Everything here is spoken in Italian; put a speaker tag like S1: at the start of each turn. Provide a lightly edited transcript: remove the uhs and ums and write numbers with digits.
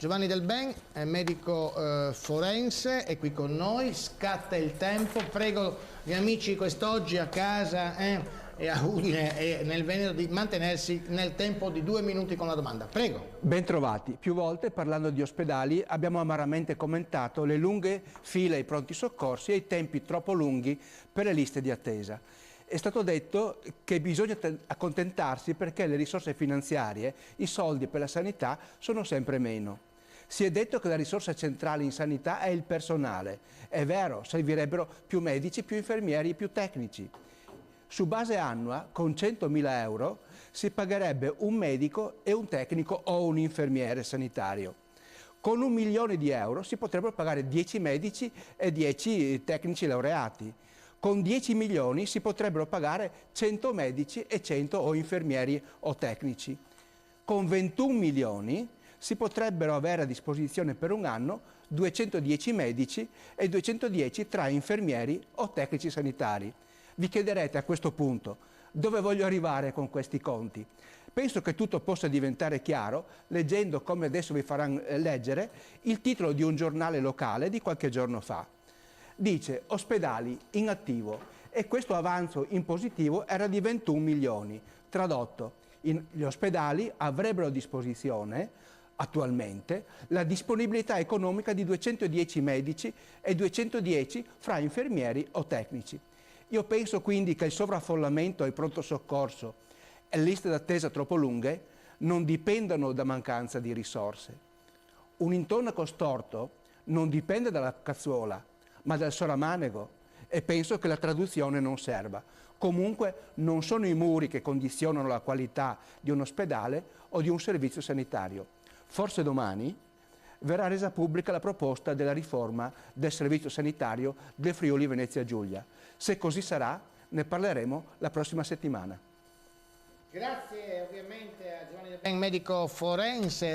S1: Giovanni Del Ben, medico forense, è qui con noi. Scatta il tempo, prego gli amici quest'oggi a casa e a Udine e nel Veneto di mantenersi nel tempo di 2 minuti con la domanda. Prego.
S2: Bentrovati. Più volte, parlando di ospedali, abbiamo amaramente commentato le lunghe file ai pronti soccorsi e i tempi troppo lunghi per le liste di attesa. È stato detto che bisogna accontentarsi perché le risorse finanziarie, i soldi per la sanità, sono sempre meno. Si è detto che la risorsa centrale in sanità è il personale. È vero, servirebbero più medici, più infermieri, più tecnici. Su base annua, con 100.000 euro, si pagherebbe un medico e un tecnico o un infermiere sanitario. Con 1 milione di euro si potrebbero pagare 10 medici e 10 tecnici laureati. Con 10 milioni si potrebbero pagare 100 medici e 100 o infermieri o tecnici. Con 21 milioni si potrebbero avere a disposizione per un anno 210 medici e 210 tra infermieri o tecnici sanitari. Vi chiederete a questo punto dove voglio arrivare con questi conti. Penso che tutto possa diventare chiaro leggendo, come adesso vi faranno leggere, il titolo di un giornale locale di qualche giorno fa. Dice ospedali in attivo e questo avanzo in positivo era di 21 milioni. Tradotto, gli ospedali avrebbero a disposizione attualmente la disponibilità economica di 210 medici e 210 fra infermieri o tecnici. Io penso quindi che il sovraffollamento al pronto soccorso e le liste d'attesa troppo lunghe non dipendano da mancanza di risorse. Un intonaco storto non dipende dalla cazzuola, ma dal soramanego, e penso che la traduzione non serva. Comunque non sono i muri che condizionano la qualità di un ospedale o di un servizio sanitario. Forse domani verrà resa pubblica la proposta della riforma del servizio sanitario del Friuli Venezia Giulia. Se così sarà, ne parleremo la prossima settimana.
S1: Grazie ovviamente a Giovanni Del Ben, medico forense.